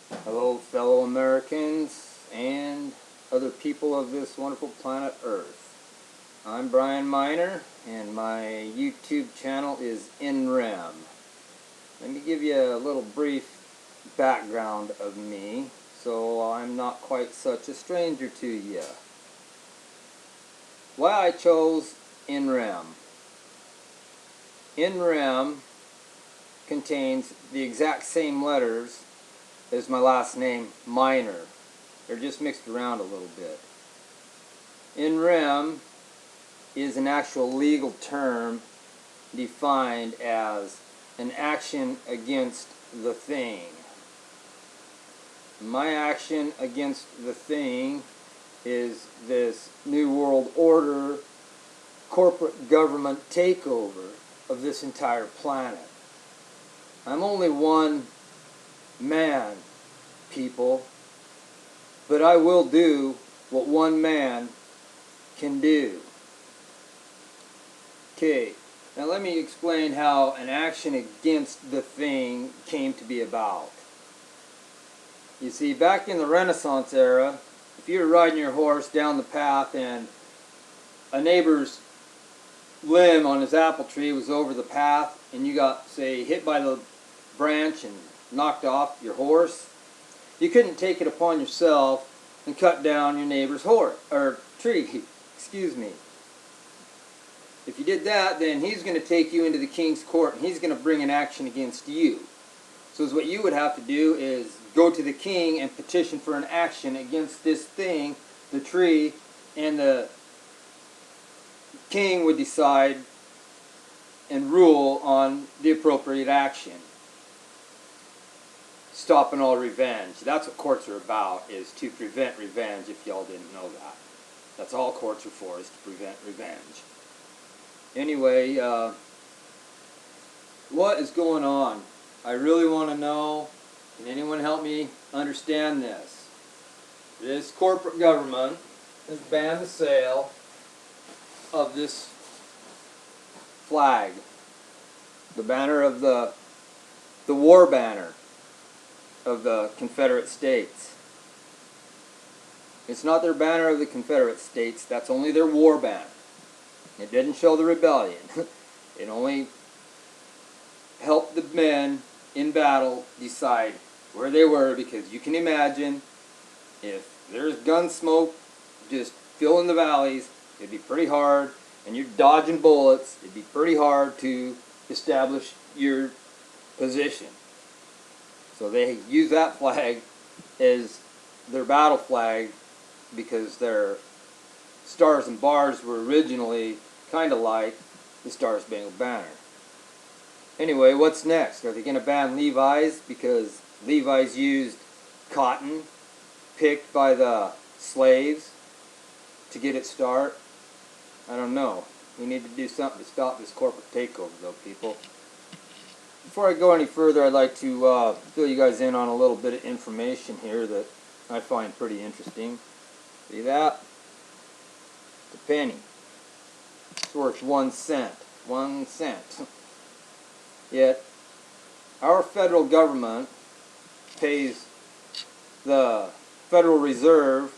Hello, fellow Americans and other people of this wonderful planet Earth. I'm Brian Miner, and my YouTube channel is NREM. Let me give you a little brief background of me, so I'm not quite such a stranger to you. Why I chose NREM. NREM contains the exact same letters as my last name, Miner. They're just mixed around a little bit. NREM is an actual legal term defined as an action against the thing. My action against the thing is this New World Order corporate government takeover of this entire planet. I'm only one man, people, but I will do what one man can do. Okay, now let me explain how an action against the thing came to be about. You see, back in the Renaissance era, if you were riding your horse down the path and a neighbor's limb on his apple tree was over the path and you got, say, hit by the branch and knocked off your horse, you couldn't take it upon yourself and cut down your neighbor's horse or tree. Excuse me. If you did that, then he's going to take you into the king's court and he's going to bring an action against you. So what you would have to do is go to the king and petition for an action against this thing, the tree, and the king would decide and rule on the appropriate action. Stopping all revenge. That's what courts are about, is to prevent revenge, if y'all didn't know that. That's all courts are for, is to prevent revenge. Anyway, what is going on? I really want to know. Can anyone help me understand this? This corporate government has banned the sale of this flag. The banner of the war banner of the Confederate States. It's not their banner of the Confederate States, that's only their war banner. It didn't show the rebellion. It only helped the men in battle decide where they were, because you can imagine if there's gun smoke just filling the valleys, it'd be pretty hard, and you're dodging bullets, it'd be pretty hard to establish your position. So they use that flag as their battle flag because their stars and bars were originally kind of like the Star Spangled Banner. Anyway, what's next? Are they going to ban Levi's because Levi's used cotton picked by the slaves to get its start? I don't know. We need to do something to stop this corporate takeover, though, people. Before I go any further, I'd like to fill you guys in on a little bit of information here that I find pretty interesting. See that? The penny. It's worth 1 cent. 1 cent. Yet, our federal government pays the Federal Reserve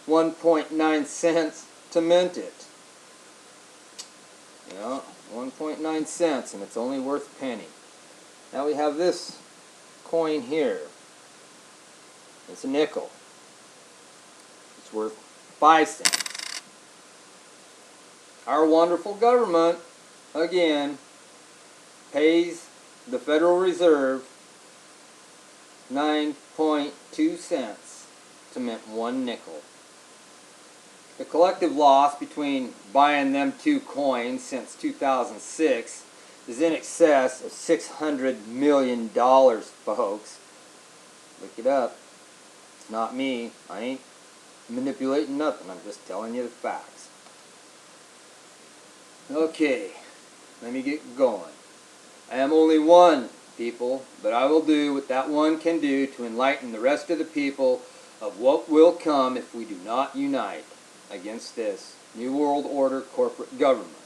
1.9 cents to mint it. Yeah, 1.9 cents, and it's only worth a penny. Now we have this coin here. It's a nickel. It's worth 5 cents. Our wonderful government, again, pays the Federal Reserve 9.2 cents to mint 1 nickel. The collective loss between buying them two coins since 2006 is in excess of $600 million, folks. Look it up. It's not me. I ain't manipulating nothing. I'm just telling you the facts. Okay, let me get going. I am only one, people, but I will do what that one can do to enlighten the rest of the people of what will come if we do not unite against this New World Order corporate government.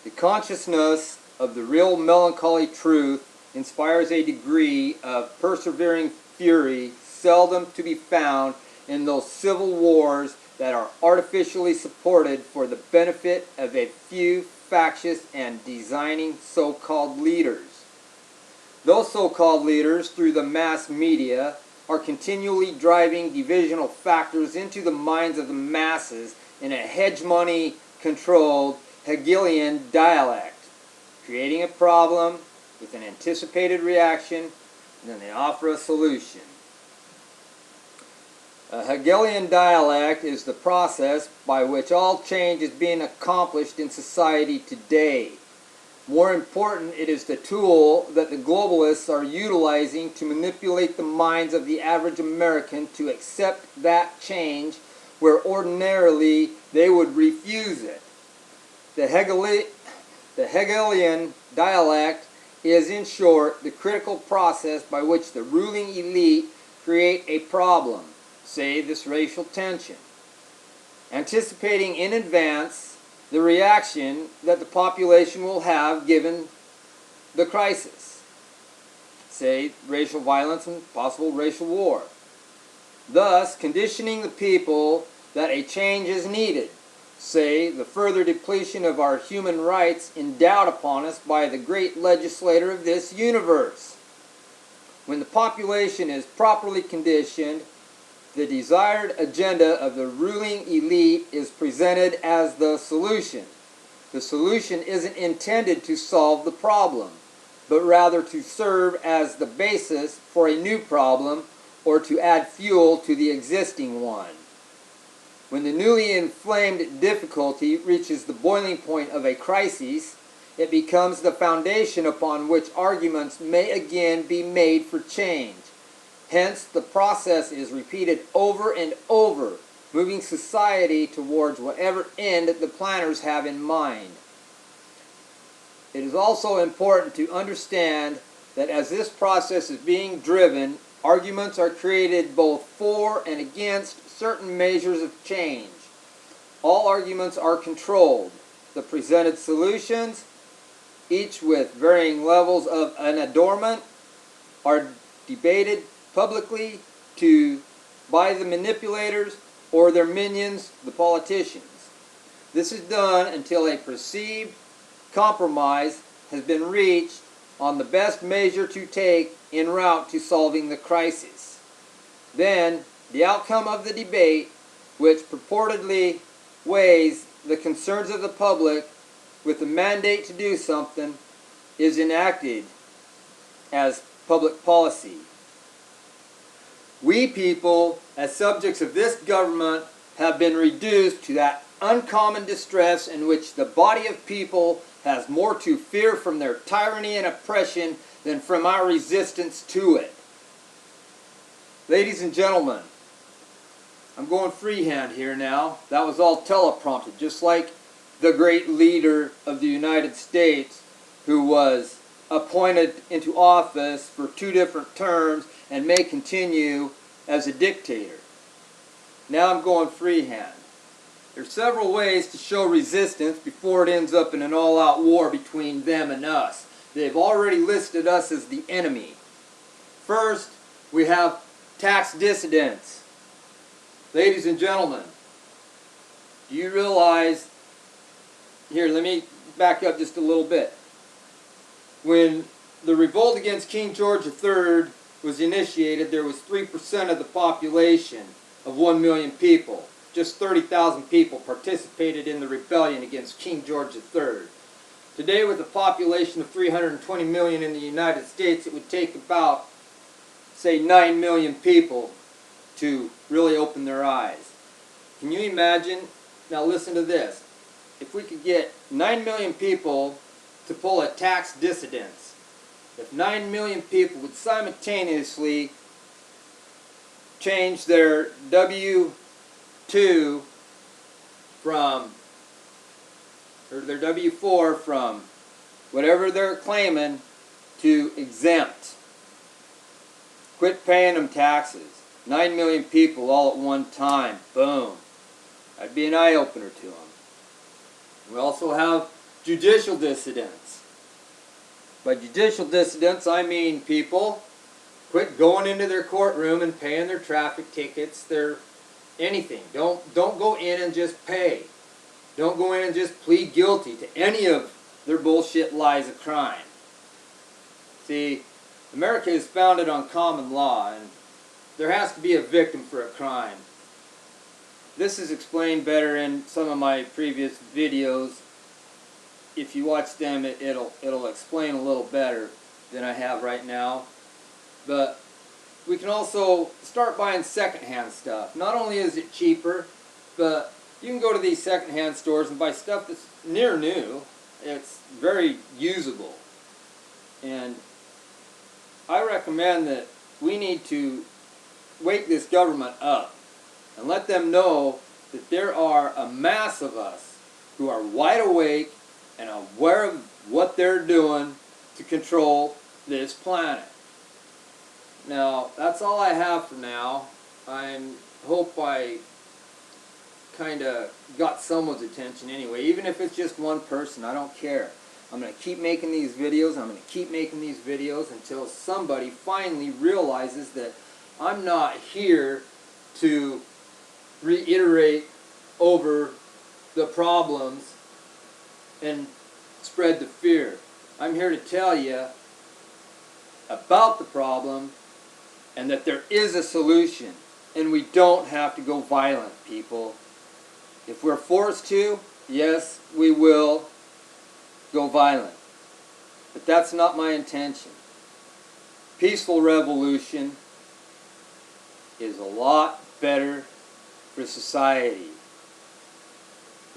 The consciousness of the real melancholy truth inspires a degree of persevering fury seldom to be found in those civil wars that are artificially supported for the benefit of a few factious and designing so-called leaders. Those so-called leaders, through the mass media, are continually driving divisional factors into the minds of the masses in a hegemony-controlled Hegelian dialect, creating a problem with an anticipated reaction, and then they offer a solution. A Hegelian dialect is the process by which all change is being accomplished in society today. More important, it is the tool that the globalists are utilizing to manipulate the minds of the average American to accept that change where ordinarily they would refuse it. The Hegelian dialect is, in short, the critical process by which the ruling elite create a problem, say this racial tension, anticipating in advance the reaction that the population will have given the crisis, say racial violence and possible racial war, thus conditioning the people that a change is needed, say the further depletion of our human rights endowed upon us by the great legislator of this universe. When the population is properly conditioned, the desired agenda of the ruling elite is presented as the solution. The solution isn't intended to solve the problem, but rather to serve as the basis for a new problem or to add fuel to the existing one. When the newly inflamed difficulty reaches the boiling point of a crisis, it becomes the foundation upon which arguments may again be made for change. Hence, the process is repeated over and over, moving society towards whatever end the planners have in mind. It is also important to understand that as this process is being driven, arguments are created both for and against certain measures of change. All arguments are controlled. The presented solutions, each with varying levels of an adornment, are debated publicly by the manipulators or their minions, the politicians. This is done until a perceived compromise has been reached on the best measure to take en route to solving the crisis. Then, the outcome of the debate, which purportedly weighs the concerns of the public with the mandate to do something, is enacted as public policy. We people, as subjects of this government, have been reduced to that uncommon distress in which the body of people has more to fear from their tyranny and oppression than from our resistance to it. Ladies and gentlemen, I'm going freehand here now. That was all teleprompted, just like the great leader of the United States who was appointed into office for 2 different terms and may continue as a dictator. Now I'm going freehand. There are several ways to show resistance before it ends up in an all-out war between them and us. They've already listed us as the enemy. First, we have tax dissidents. Ladies and gentlemen, do you realize, here let me back up just a little bit. When the revolt against King George III was initiated, there was 3% of the population of 1 million people. Just 30,000 people participated in the rebellion against King George III. Today, with a population of 320 million in the United States, it would take about, say, 9 million people to really open their eyes. Can you imagine? Now listen to this. If we could get 9 million people to pull a tax dissidence, if 9 million people would simultaneously change their W-2 from, or their W-4 from whatever they're claiming to exempt. Quit paying them taxes. 9 million people all at one time. Boom. That'd be an eye-opener to them. We also have judicial dissidents. By judicial dissidents, I mean people quit going into their courtroom and paying their traffic tickets, their anything. Don't go in and just pay. Don't go in and just plead guilty to any of their bullshit lies of crime. See, America is founded on common law, and there has to be a victim for a crime. This is explained better in some of my previous videos. If you watch them, it'll explain a little better than I have right now. But we can also start buying secondhand stuff. Not only is it cheaper, but you can go to these secondhand stores and buy stuff that's near new. It's very usable. And I recommend that we need to wake this government up and let them know that there are a mass of us who are wide awake and aware of what they're doing to control this planet. Now, that's all I have for now. I hope I kind of got someone's attention anyway. Even if it's just one person, I don't care. I'm going to keep making these videos. I'm going to keep making these videos until somebody finally realizes that I'm not here to reiterate over the problems and spread the fear. I'm here to tell you about the problem and that there is a solution, and we don't have to go violent, people. If we're forced to, yes, we will go violent. But that's not my intention. Peaceful revolution is a lot better for society.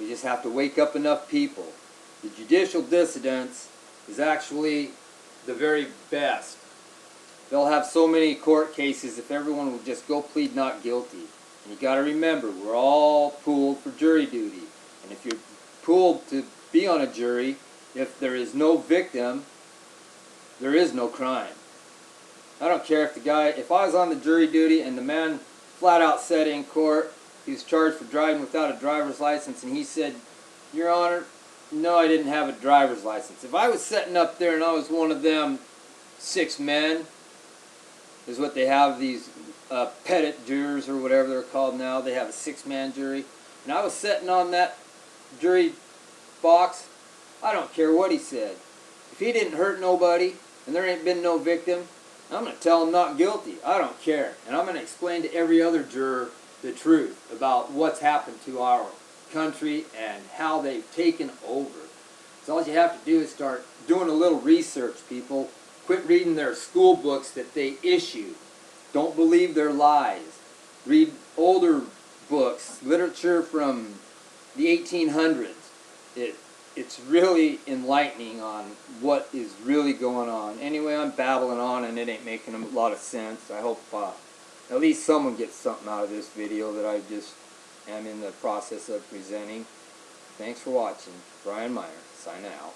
We just have to wake up enough people. The judicial dissidents is actually the very best. They'll have so many court cases if everyone will just go plead not guilty. And you got to remember, we're all pooled for jury duty. And if you're pooled to be on a jury, if there is no victim, there is no crime. I don't care if if I was on the jury duty and the man flat out said in court he was charged for driving without a driver's license, and he said, "Your Honor, no, I didn't have a driver's license." If I was sitting up there and I was one of them 6 men, is what they have, these petit jurors or whatever they're called now. They have a 6-man jury. And I was sitting on that jury box, I don't care what he said. If he didn't hurt nobody and there ain't been no victim, I'm going to tell him not guilty. I don't care. And I'm going to explain to every other juror the truth about what's happened to our country and how they've taken over. So all you have to do is start doing a little research, people. Quit reading their school books that they issue. Don't believe their lies. Read older books, literature from the 1800s. It's really enlightening on what is really going on. Anyway, I'm babbling on and it ain't making a lot of sense. I hope at least someone gets something out of this video that I just am in the process of presenting. Thanks for watching. Brian Meyer, signing out.